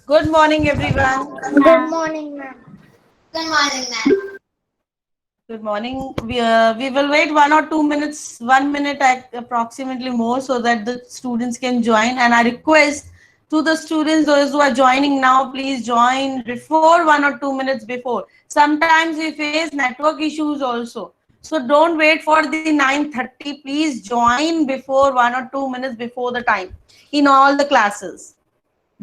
Good morning, everyone. Good morning, ma'am. Good morning, ma'am. Good morning. We will wait 1 or 2 minutes, 1 minute approximately more, so that the students can join. And I request to the students, those who are joining now, please join before 1 or 2 minutes before. Sometimes we face network issues also. So don't wait for the 9:30. Please join before 1 or 2 minutes before the time in all the classes.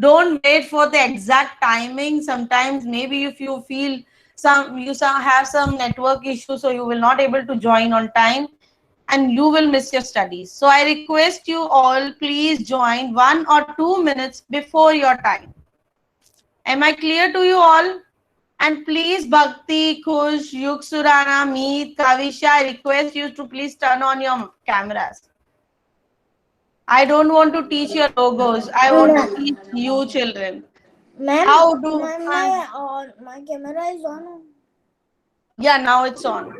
Don't wait for the exact timing. Sometimes maybe if you feel have some network issue, so you will not able to join on time and you will miss your studies. So I request you all, please join 1 or 2 minutes before your time. Am I clear to you all? And please, Bhakti, Khush, Yug, Surana, Meet, Kavisha, I request you to please turn on your cameras. I don't want to teach your logos. I want to teach you children. Ma'am, How do ma'am, my camera is on. Yeah, now it's on.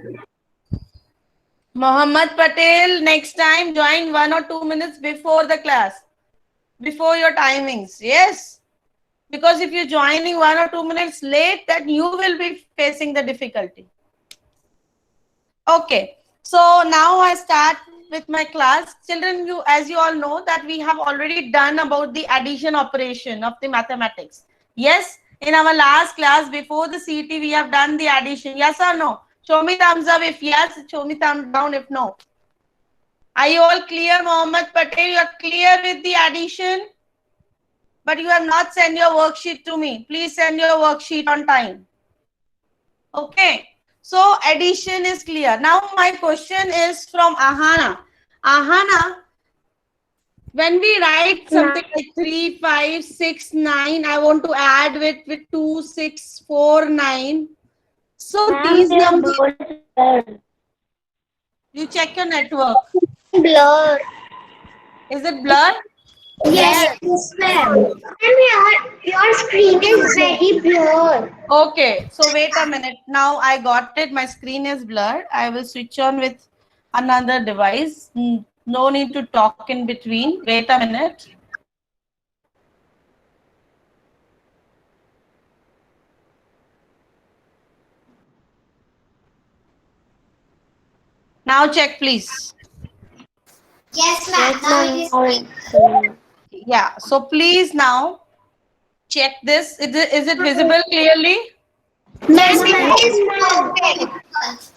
Mohammed Patel, next time join 1 or 2 minutes before the class, before your timings. Yes, because if you're joining 1 or 2 minutes late, then you will be facing the difficulty. Okay, so now I start with my class. Children, you, as you all know, that we have already done about the addition operation of the mathematics. Yes, in our last class before the CT, we have done the addition. Yes or no? Show me thumbs up if yes, show me thumbs down if no. Are you all clear, Mohammed Patel? You are clear with the addition? But you have not sent your worksheet to me. Please send your worksheet on time. Okay. So addition is clear. Now my question is from Ahana. Ahana, when we write something like 3, 5, 6, 9, I want to add with 2, 6, 4, 9. So these numbers, you check your network. Blur. Is it blurred? Yes, ma'am. Ma'am, your screen is very blurred. Okay, so wait a minute. Now I got it. My screen is blurred. I will switch on with another device. No need to talk in between. Wait a minute. Now check, please. Yes, ma'am. Now it is fine. Yeah, so please now check this. Is it visible clearly? Yes, Ma'am, ma'am. it is Perfect.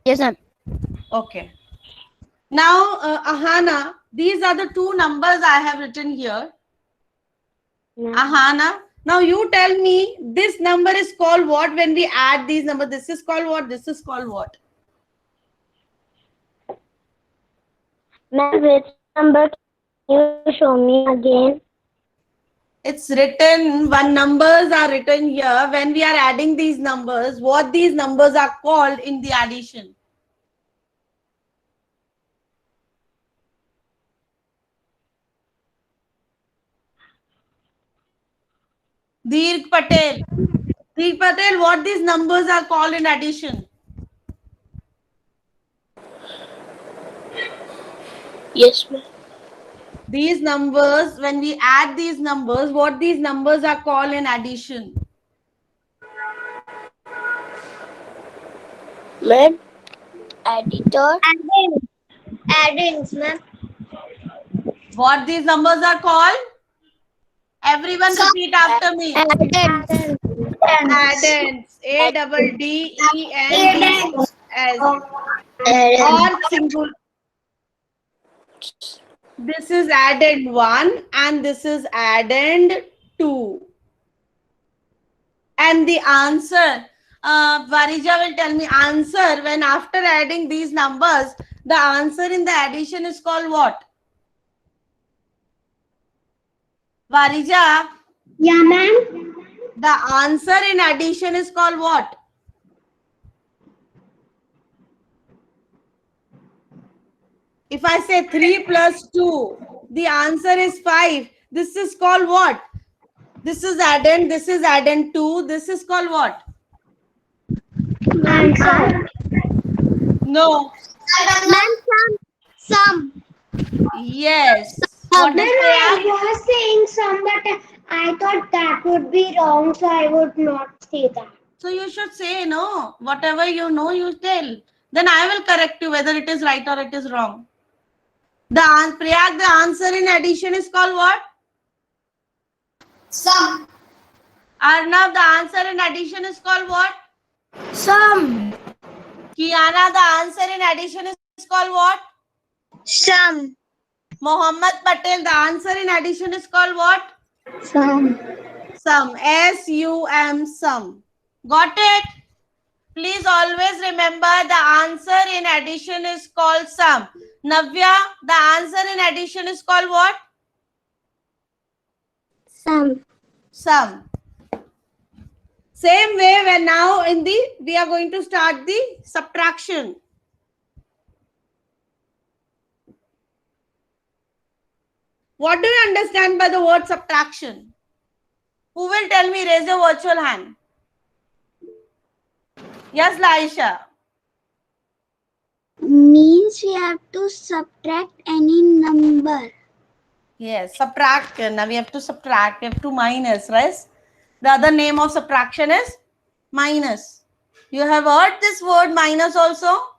Yes, ma'am. Okay. Now, Ahana, these are the two numbers I have written here. Ahana, now you tell me this number is called what when we add these numbers? This is called what? This is called what? Ma'am, which number can you show me again? It's written, one numbers are written here. When we are adding these numbers, what these numbers are called in the addition? Dirk Patel. Dirk Patel, what these numbers are called in addition? Yes, ma'am. These numbers, when we add these numbers, what these numbers are called in addition? Ma'am, editor. Addings, ma'am. What these numbers are called? Everyone So, repeat after me. Addends. Addends. A-D-D-E-N-D-S. Or single. This is addend 1 and this is addend 2. And the answer, Varija will tell me answer when after adding these numbers, the answer in the addition is called what? Varija, Yeah, ma'am. the answer in addition is called what? If I say 3 plus 2, the answer is 5. This is called what? This is addend, this is addend 2. This is called what? Answer. No. Ma'am, some. Yes. What did Ma'am, they I ask? was saying some, but I thought that would be wrong, so I would not say that. So you should say no. Whatever you know, you tell. Then I will correct you whether it is right or it is wrong. Priyag, the answer in addition is called what? Sum. Arnav, the answer in addition is called what? Sum. Kiana, the answer in addition is called what? Sum. Mohammed Patel, the answer in addition is called what? Sum. Sum. S-U-M, sum. Got it? Please always remember the answer in addition is called sum. Navya, the answer in addition is called what? Sum. Sum. Same way when now we are going to start the subtraction. What do you understand by the word subtraction? Who will tell me? Raise your virtual hand. Yes, Laisha. Means we have to subtract any number. Yes, subtract. Now we have to subtract. We have to minus, right? The other name of subtraction is minus. You have heard this word minus also?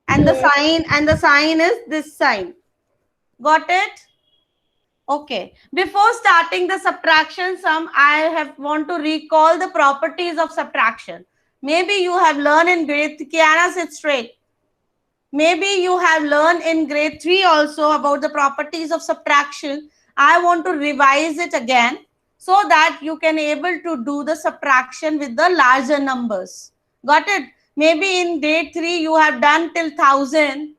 And the sign is this sign. Got it? Okay. Before starting the subtraction sum, I want to recall the properties of subtraction. Maybe you have learned in grade, Kiana, sit straight. Maybe you have learned in grade 3 also about the properties of subtraction. I want to revise it again so that you can able to do the subtraction with the larger numbers. Got it? Maybe in grade 3 you have done till 1000.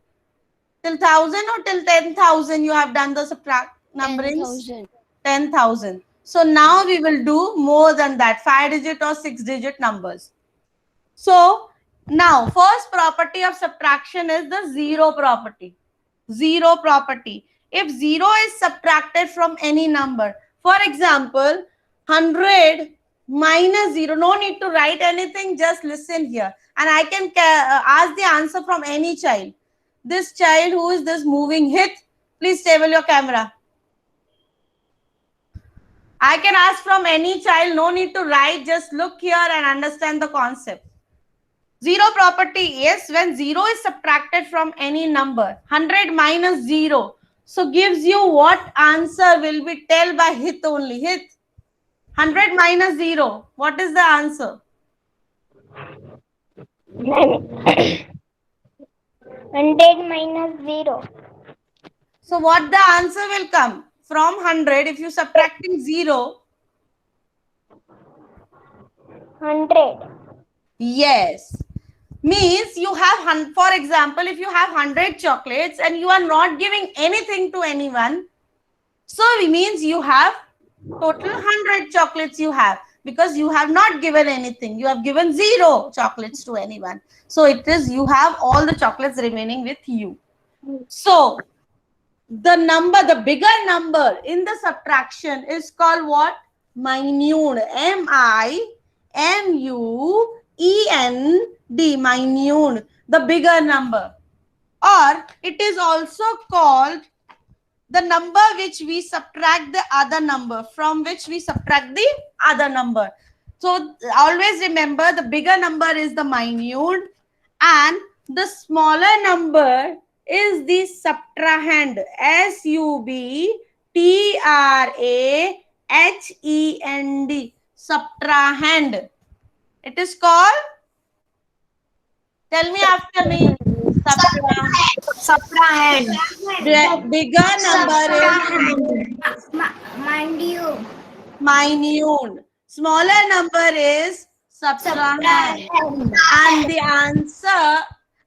Till 1000 or till 10,000 you have done the subtract numberings? 10,000. So now we will do more than that, 5-digit or 6-digit numbers. So now first property of subtraction is the zero property. Zero property. If 0 is subtracted from any number, for example, 100 minus 0, no need to write anything, just listen here. And I can ask the answer from any child. This child, who is this moving? Hit, please stable your camera. I can ask from any child, no need to write, just look here and understand the concept. Zero property is when 0 is subtracted from any number. 100 minus 0. So gives you what answer will be tell by hit only. Hit. 100 minus 0. What is the answer? 100 minus 0. So what the answer will come? From 100, if you subtracting 0. 100. Yes. Means you have, for example, if you have 100 chocolates and you are not giving anything to anyone, so it means you have total 100 chocolates you have, because you have not given anything. You have given 0 chocolates to anyone. So it is you have all the chocolates remaining with you. So the number, the bigger number in the subtraction is called what? Minute. M-I-N-U-E-N-D. Minute. The bigger number. Or it is also called the number which we subtract the other number, from which we subtract the other number. So always remember the bigger number is the minute and the smaller number is the subtrahend. S-U-B-T-R-A-H-E-N-D. Subtrahend. It is called, tell me after me. Subtrahend. The bigger number is minute. Smaller number is subtrahend.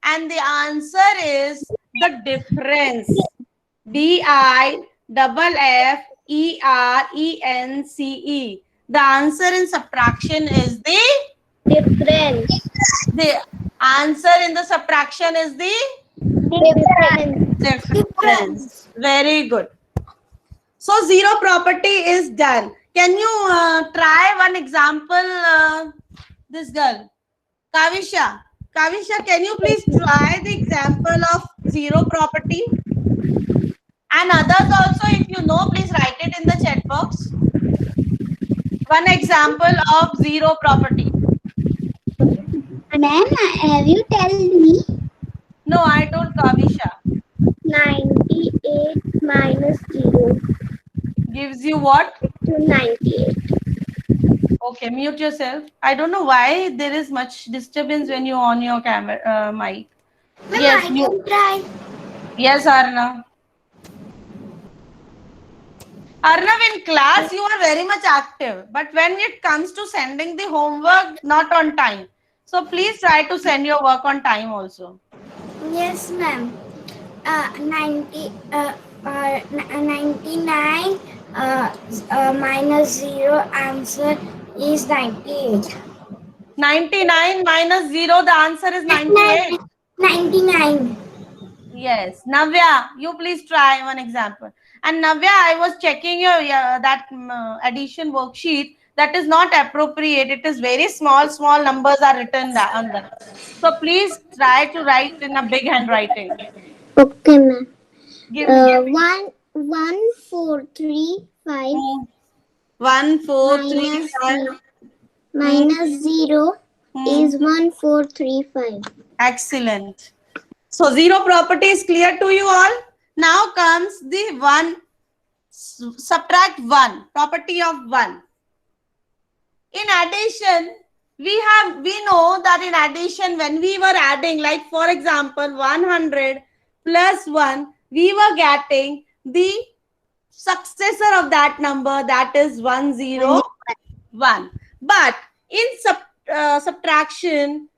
And the answer is the difference. D-I-F-F-E-R-E-N-C-E. The answer in subtraction is the Difference. The answer in the subtraction is the difference. Very good. So zero property is done. Can you try one example? This girl, Kavisha. Kavisha, can you please try the example of zero property? And others also, if you know, please write it in the chat box. One example of zero property. Ma'am, have you told me? No, I told Kavisha. 98 minus 0 Gives you what? to 98. Okay, mute yourself. I don't know why there is much disturbance when you on your camera mic. Ma'am, Yes, I you. can try. Yes, Arna. Arnav, in class you are very much active, but when it comes to sending the homework, not on time. So please try to send your work on time also. Yes, ma'am. 99 minus 0 answer is 98. 99 minus 0, the answer is 98. 99. Yes. Navya, you please try one example. And Navya, I was checking your that addition worksheet. That is not appropriate. It is very small numbers are written on that. So please try to write in a big handwriting. Okay, ma'am. Give me. 1435 1, 4, 3, minus 5. minus 0 is 1435. Excellent. So zero property is clear to you all. Now comes the one. Subtract 1. Property of 1. In addition, we know that in addition, when we were adding, like for example 100 plus 1, we were getting the successor of that number, that is 101. But in subtraction,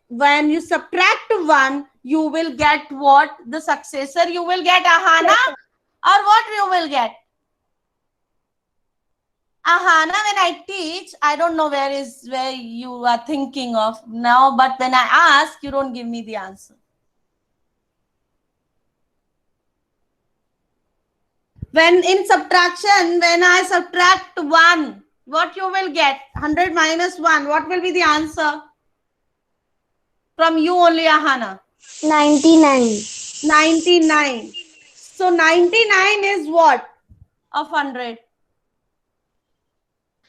when you subtract 1, you will get what? The successor. You will get Ahana, or what you will get? Ahana, when I teach, I don't know where you are thinking of now, but when I ask, you don't give me the answer. When in subtraction, when I subtract 1, what you will get? 100 minus 1, what will be the answer? From you only, Ahana. 99. 99. So 99 is what? Of 100.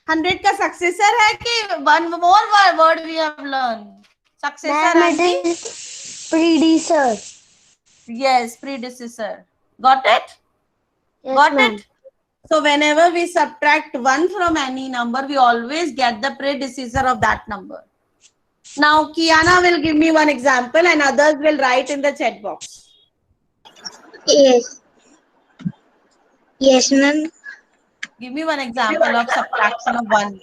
100 का successor है कि one more word we have learned? Successor and the Predecessor. yes, predecessor. Got it? Yes, Got ma'am. it? So whenever we subtract 1 from any number, we always get the predecessor of that number. Now Kiana will give me one example and others will write in the chat box. Yes. Yes, ma'am. Give me one example of subtraction of 1.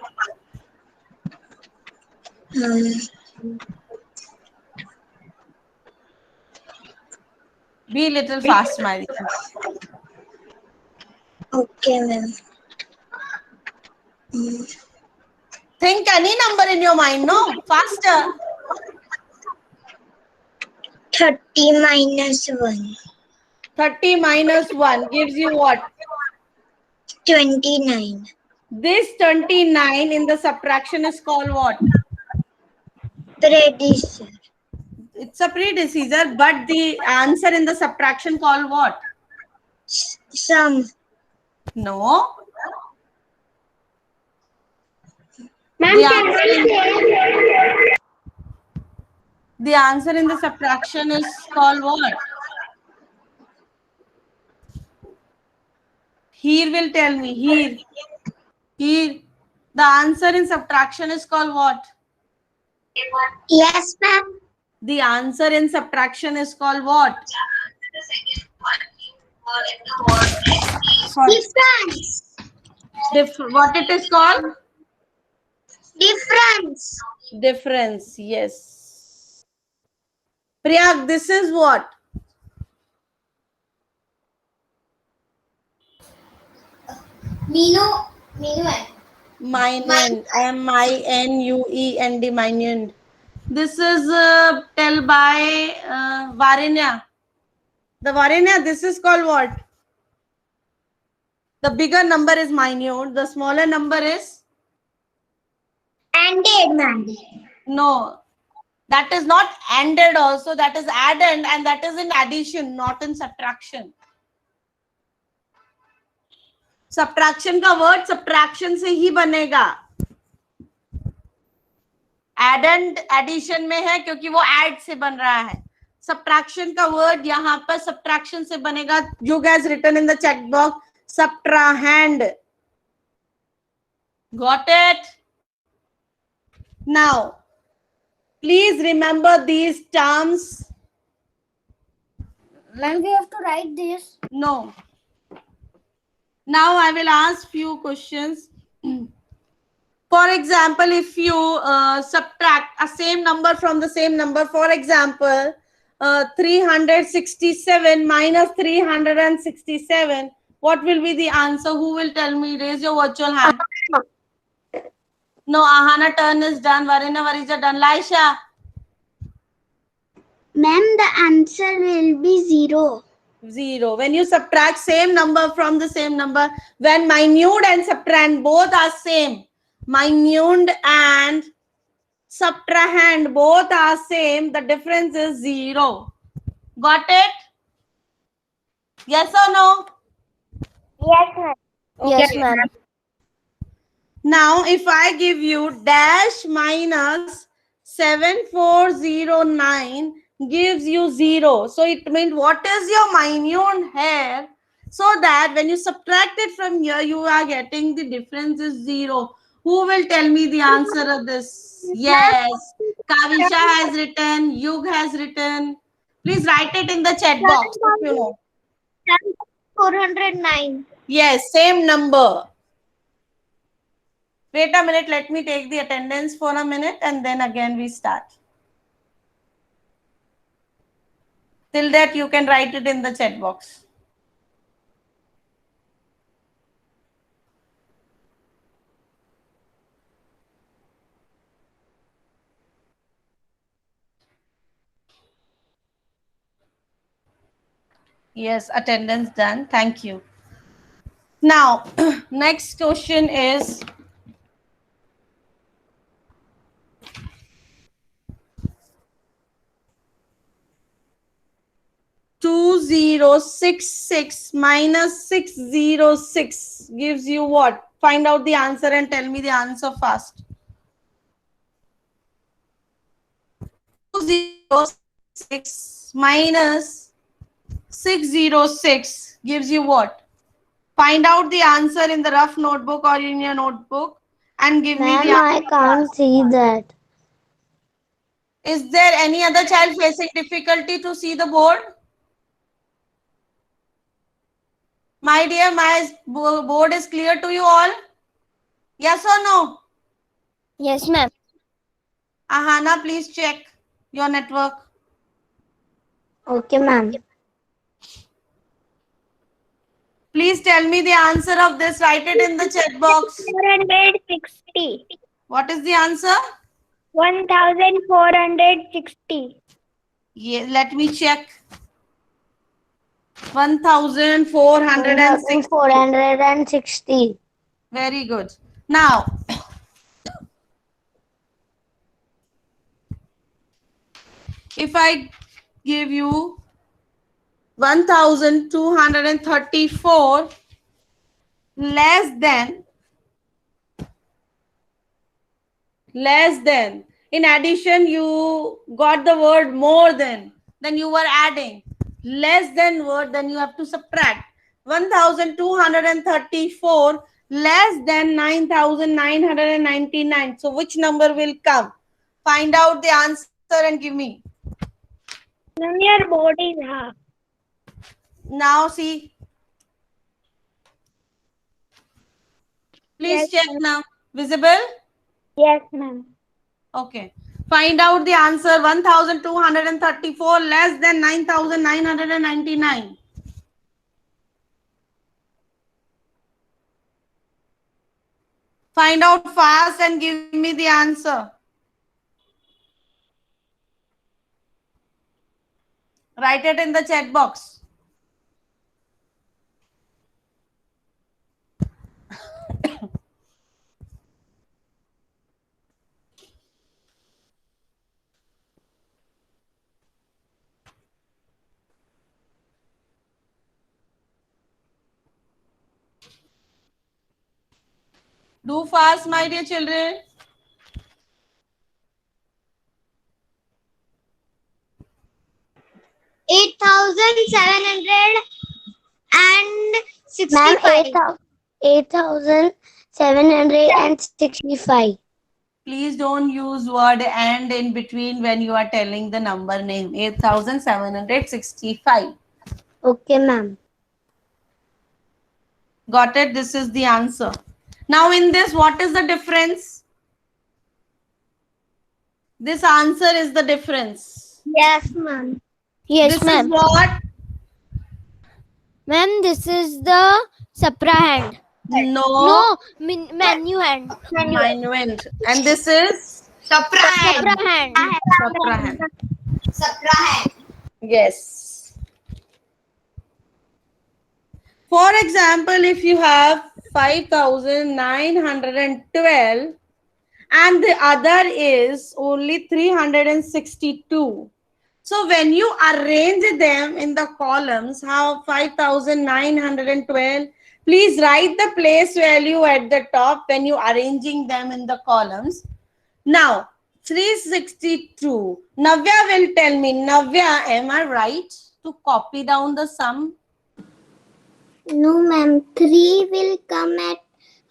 Be a little fast, my dear. Okay, ma'am. Think any number in your mind, no? Faster. 30 minus 1. 30 minus 1 gives you what? 29. This 29 in the subtraction is called what? Predecessor. It's a predecessor, but the answer in the subtraction called what? Sum. No. Ma'am, The answer in the subtraction is called what? Here will tell me. Here. The answer in subtraction is called what? Yes, ma'am. The answer in subtraction is called what? Difference. What it is called? Difference. Difference. Yes. Priyak, this is what? Minute. Minute. MINUEND. Minute. This is tell by Varenya. The Varenya, this is called what? The bigger number is minute. The smaller number is? Ended, ma'am. No. That is not ended also. That is added and that is in addition, not in subtraction. Subtraction का word subtraction से ही बनेगा. Add and addition में है क्योंकि वो add से बन रहा है. सब्ट्रैक्शन का वर्ड यहाँ पर सब्ट्रैक्शन से बनेगा. You guys written in the chat box subtrahend. Got it? Now please remember these terms. Ma'am, we have to write this. No. Now I will ask few questions. For example, if you subtract a same number from the same number, for example, 367 minus 367, what will be the answer? Who will tell me? Raise your virtual hand. No, Ahana turn is done. Varina, Varija done. Laisha. Ma'am, the answer will be 0. 0. When you subtract same number from the same number, when minute and subtrahend both are same, minute and subtrahend both are same, the difference is 0. Got it? Yes or no? Yes, ma'am. Yes, ma'am. Now, if I give you dash minus 7409 gives you 0. So it means what is your minute here? So that when you subtract it from here, you are getting the difference is 0. Who will tell me the answer of this? Yes. Kavisha has written, Yug has written. Please write it in the chat box if you know. 409. Yes, same number. Wait a minute, let me take the attendance for a minute and then again we start. Till that, you can write it in the chat box. Yes, attendance done. Thank you. Now, next question is two zero six six minus 606 gives you what? Find out the answer and tell me the answer fast. 206 minus 606 gives you what? Find out the answer in the rough notebook or in your notebook and give me the Ma'am, I answer. can't see that. Is there any other child facing difficulty to see the board? My dear, my board is clear to you all? Yes or no? Yes, ma'am. Ahana, please check your network. Okay, ma'am. Please tell me the answer of this. Write it in the chat box. 460. What is the answer? 1460. Yeah, let me check. 1460. 460. Very good. Now, if I give you 1234 less than, in addition you got the word more than, then you were adding less than word, then you have to subtract. 1234 less than 9999. So which number will come? Find out the answer and give me. Your board is half. Now see. Please Yes, check ma'am. now. Visible? Yes, ma'am. Okay. Find out the answer. 1234 less than 9999. Find out fast and give me the answer. Write it in the chat box. Do fast, my dear children. Ma'am, 8,765. 8,765. Please don't use word and in between when you are telling the number name. 8,765. Okay, ma'am. Got it? This is the answer. Now in this, what is the difference? This answer is the difference. Yes, ma'am. This is what? Ma'am, this is the supra hand. No. Menu hand. Minuend. And this is Supra Subtract. hand. Saprahan. Subtract. Yes. For example, if you have 5,912 and the other is only 362. So when you arrange them in the columns, how 5,912, please write the place value at the top when you arranging them in the columns. Now, 362. Navya will tell me. Navya, am I right to copy down the sum? No, ma'am. 3 will come at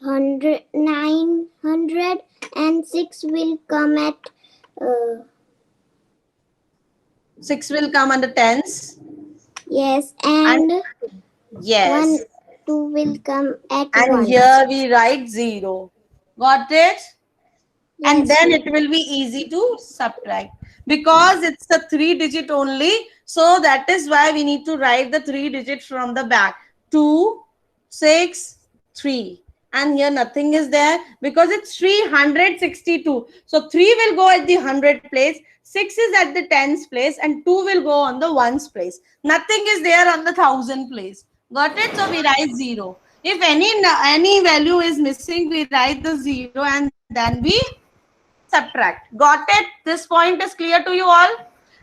900 and 6 will come at 6 will come under tens. yes, and Yes. 1, 2 will come at And 1. here we write 0. Got it? And Yes, then it will be easy to subtract. Because it's a 3-digit only. So that is why we need to write the 3 digits from the back. 2, 6, 3. And here nothing is there because it's 362. So 3 will go at the 100 place. 6 is at the tens place and 2 will go on the ones place. Nothing is there on the 1000 place. Got it? So we write 0. If any value is missing, we write the 0 and then we subtract. Got it? This point is clear to you all?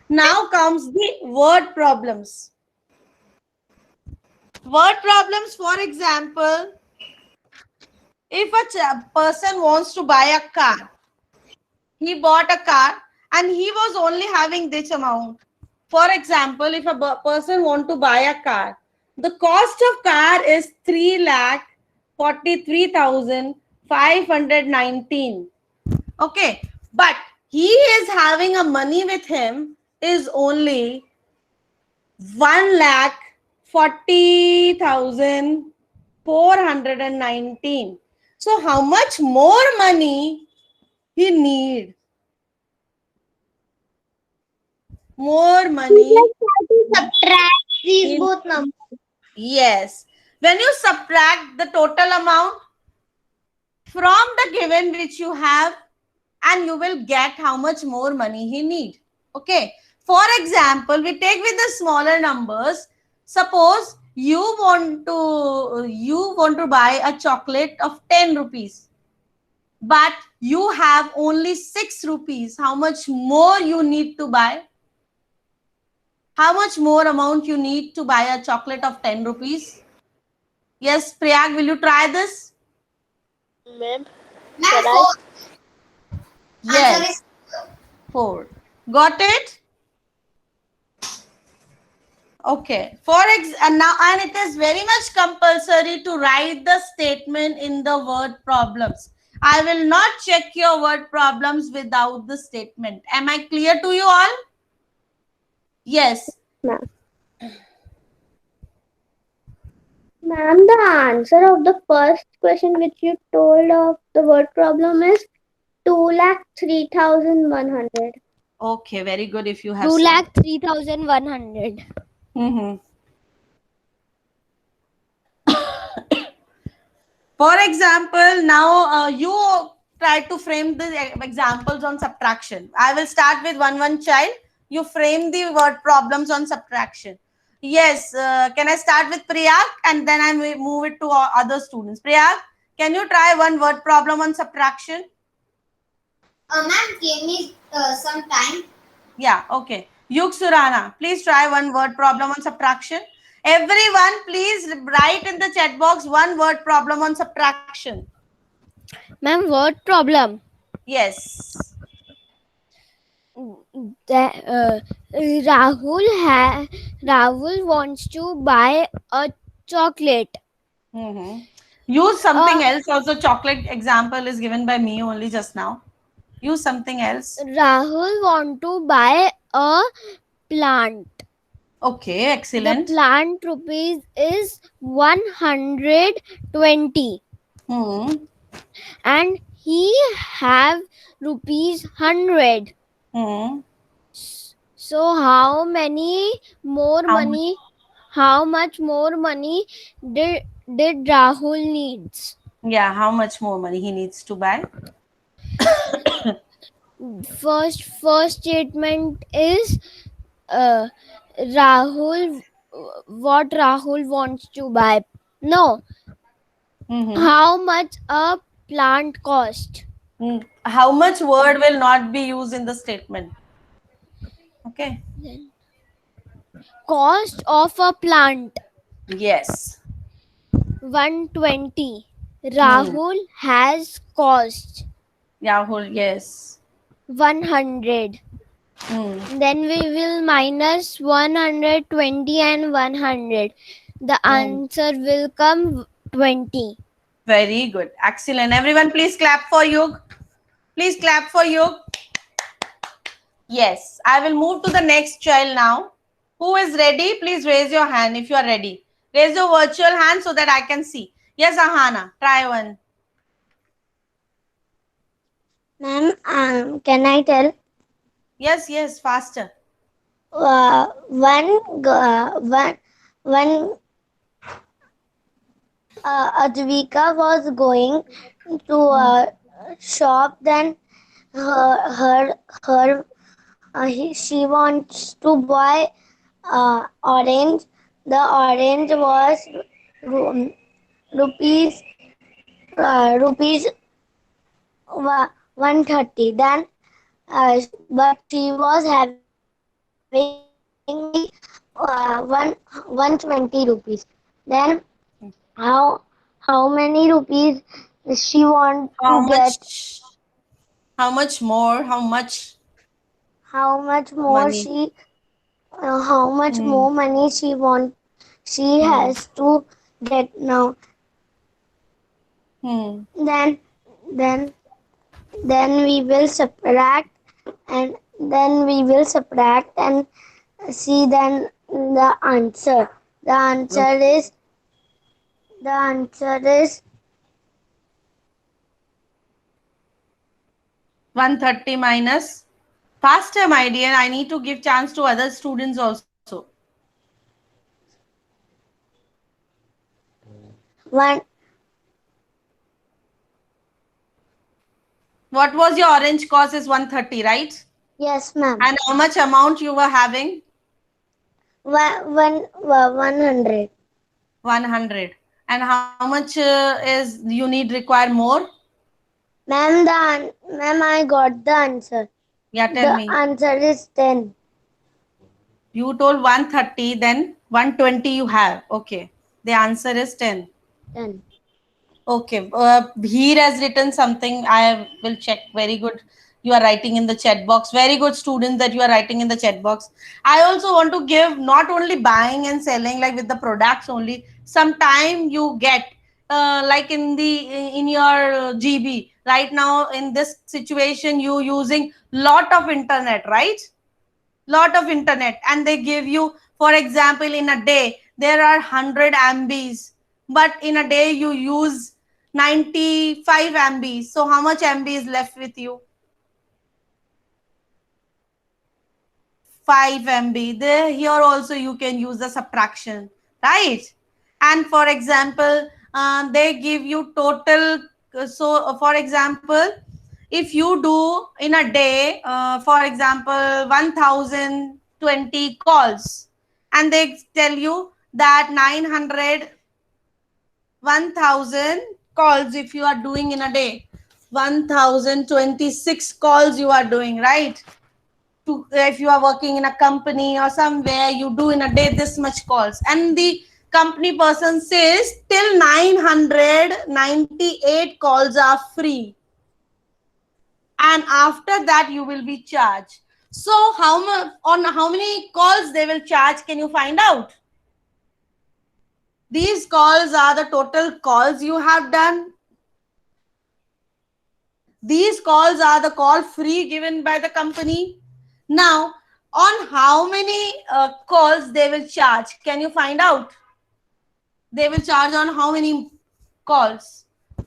Now comes the word problems. Word problems, for example, if a person wants to buy a car, he bought a car and he was only having this amount. For example, if a person want to buy a car, the cost of car is 3,43,519. Okay, but he is having a money with him is only 1,40,419. So how much more money he need? More money. Subtract these In- both numbers. Yes. When you subtract the total amount from the given which you have, and you will get how much more money he need. Okay. For example, we take with the smaller numbers. Suppose you want to buy a chocolate of 10 rupees, but you have only 6 rupees. How much more you need to buy? How much more amount you need to buy a chocolate of 10 rupees? Yes, Priyag, will you try this? Ma'am, 4. Yes. Answer is 4. Got it? Okay. And it is very much compulsory to write the statement in the word problems. I will not check your word problems without the statement. Am I clear to you all? Yes. ma'am. Ma'am, the answer of the first question which you told of the word problem is 2,03,100. Okay. Very good. If you have 2,03,100. Mm-hmm. For example, now you try to frame the examples on subtraction. I will start with one child. You frame the word problems on subtraction. Yes, can I start with Priyag and then I will move it to other students. Priyag, can you try one word problem on subtraction? ma'am, give me some time. Yeah, okay. Yug Surana, please try one word problem on subtraction. Everyone, please write in the chat box one word problem on subtraction. Ma'am, word problem. Yes. Rahul wants to buy a chocolate. Mm-hmm. Use something Uh, else. Also, chocolate example is given by me only just now. Use something else. Rahul want to buy a plant. Okay, The excellent. plant rupees is 120 Hmm. and he have rupees 100. Hmm. So more How much? money how much more money did Rahul needs? Yeah, how much more money he needs to buy? First statement is uh, Rahul what Rahul wants to buy. No, Mm-hmm. how much a plant cost? How much word will not be used in the statement? Okay. Cost of a plant Yes. 120. Hmm. Rahul has cost Yahoo. Yes. 100. Hmm. Then we will minus 120 and 100. The Hmm. answer will come 20. Very good. Excellent. Everyone, please clap for you. Please clap for you. Yes. I will move to the next child now. Who is ready? Please raise your hand if you are ready. Raise your virtual hand so that I can see. Yes, Ahana. Try one. Ma'am, can I tell? Yes, yes. Faster. One Advika was going to a shop. Then she wants to buy orange. The orange was ru- rupees rupees 130. Then but she was having only 120 rupees. Then how many rupees she want How to get? much? How much more? How much How much more money? she how much Hmm. more money she Hmm. has to get now. Hmm. Then then then we will subtract, and then we will subtract and see then the answer. The answer is the answer is 130 minus. Faster, my dear. I need to give chance to other students also. one. What was your orange cost is 130, right? Yes, ma'am. And how much amount you were having? 100. 100. And how much is you need require more? Ma'am, I got the answer. Yeah, tell The me. answer is 10. You told 130, then 120 you have. Okay. The answer is 10. 10. Okay. He has written something. I will check. Very good. You are writing in the chat box. Very good, students, that you are writing in the chat box. I also want to give not only buying and selling like with the products only. Sometime you get like in your GB right now in this situation you using lot of internet, right? Lot of internet, and they give you, for example, in a day there are 100 mbs, but in a day you use 95 mbs. So how much mb is left with you? 5 MB. There, here also you can use the subtraction, right? And for example, they give you total. So, for example, if you do in a day, for example, 1020 calls, and they tell you that 900 1000 calls if you are doing in a day, 1026 calls you are doing, right? To, if you are working in a company or somewhere, you do in a day this much calls, and the company person says till 998 calls are free, and after that you will be charged. So on how many calls they will charge, can you find out? These calls are the total calls you have done. These calls are the call free given by the company. Now, on how many calls they will charge, can you find out? They will charge on how many calls?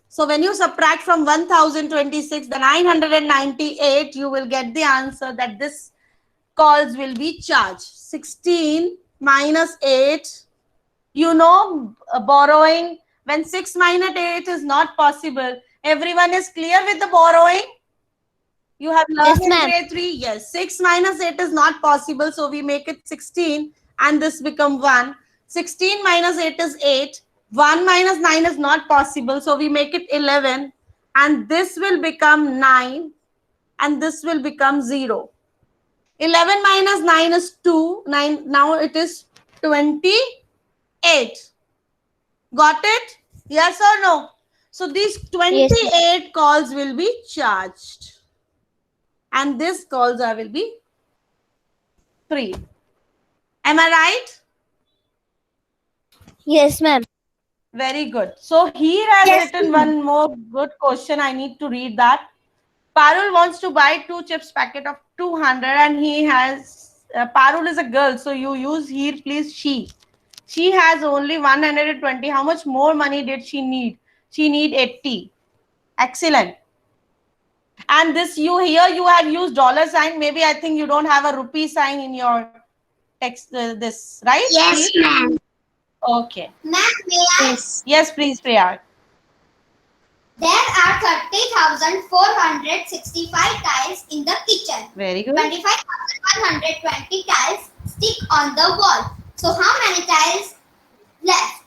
So when you subtract from 1026 the 998, you will get the answer that this calls will be charged. 16 minus 8, you know, borrowing, when 6 minus 8 is not possible. Everyone is clear with the borrowing? You have learned Yes, in ma'am. grade 3? Yes. 6 minus 8 is not possible, so we make it 16 and this become 1. 16 minus 8 is 8. 1 minus 9 is not possible, so we make it 11 and this will become 9 and this will become 0. 11 minus 9 is 2. 9, now it is 28. Got it? Yes or no? So these 28 calls will be charged. And this calls will be free. Am I right? Yes, ma'am. Very good. So here I have written one more good question. I need to read that. Parul wants to buy 2 chips packet of 200 and he has, Parul is a girl, so you use here please she. She has only 120. How much more money did she need? She need 80. Excellent. And this you here you have used dollar sign. Maybe I think you don't have a rupee sign in your text this, right? Yes, ma'am. Okay. Ma'am, may I? Yes, please, Priya. There are 30,465 tiles in the kitchen. Very good. 25,120 tiles stick on the wall. So how many tiles left?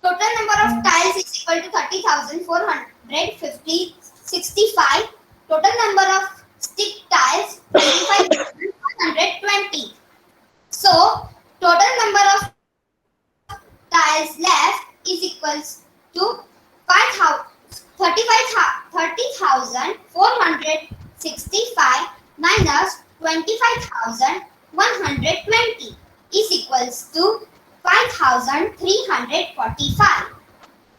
Total number of tiles is equal to 30,465. Total number of stick tiles 25,120. So total number of tiles left is equals to 30,465 minus 25,120 is equals to 5,345.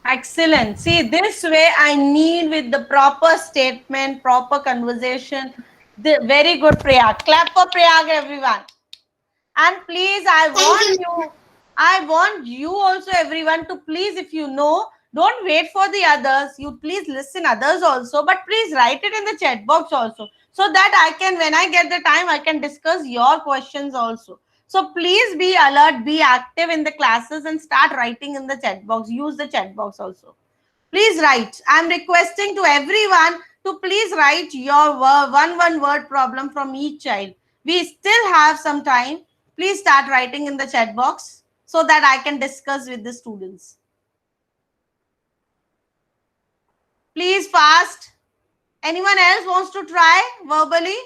Excellent. See, this way I need with the proper statement, proper conversation. Very good, Priya. Clap for Priya, everyone. And please, I want you also, everyone, to please, if you know, don't wait for the others. You please listen others also, but please write it in the chat box also, so that I can, when I get the time, I can discuss your questions also. So please be alert, be active in the classes and start writing in the chat box. Use the chat box also. Please write. I'm requesting to everyone to please write your one word problem from each child. We still have some time. Please start writing in the chat box so that I can discuss with the students. Please fast. Anyone else wants to try verbally?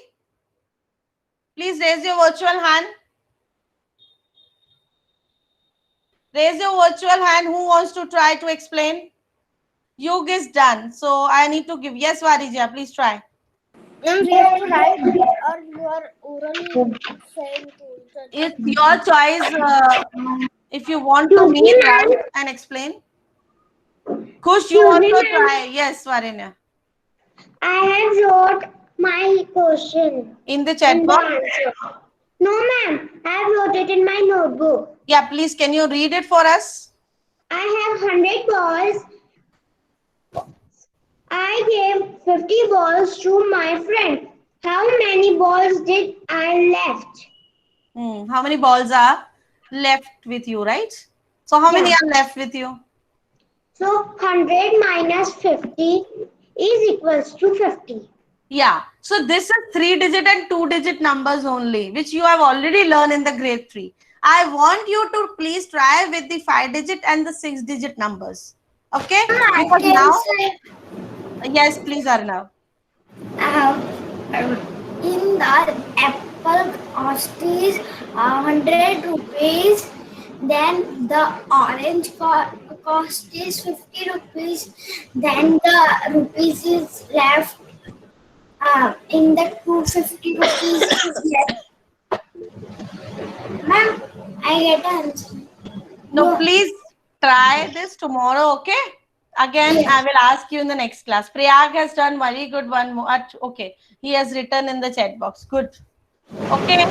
Please raise your virtual hand. Raise your virtual hand. Who wants to try to explain? Yug is done. So I need to give. Yes, Varija, please try. Ma'am, we have to write or you are orally saying to It's your choice. If you want to meet, write and explain. Kush, you also try. Yes, Varinya. I have wrote my question In the chat box? No, ma'am. I have wrote it in my notebook. Yeah, please, can you read it for us? I have 100 balls. I gave 50 balls to my friend. How many balls did I left? How many balls are left with you, right? So how many are left with you? So 100 minus 50 is equals to 50. Yeah. So this is 3-digit and 2-digit numbers only, which you have already learned in the grade 3. I want you to please try with the 5-digit and the 6-digit numbers. Okay? Because now, yes, please, Arnav. in the apple cost is 100 rupees Then the orange cost is 50 rupees. Then the rupees is left. In the 250 rupees is left. Ma'am, I get an answer. No, please try this tomorrow, okay? Again, Yes. I will ask you in the next class. Priyag has done very good one more. Okay, he has written in the chat box. Good. Okay.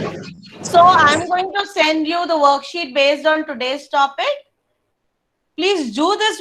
So I'm going to send you the worksheet based on today's topic. Please do this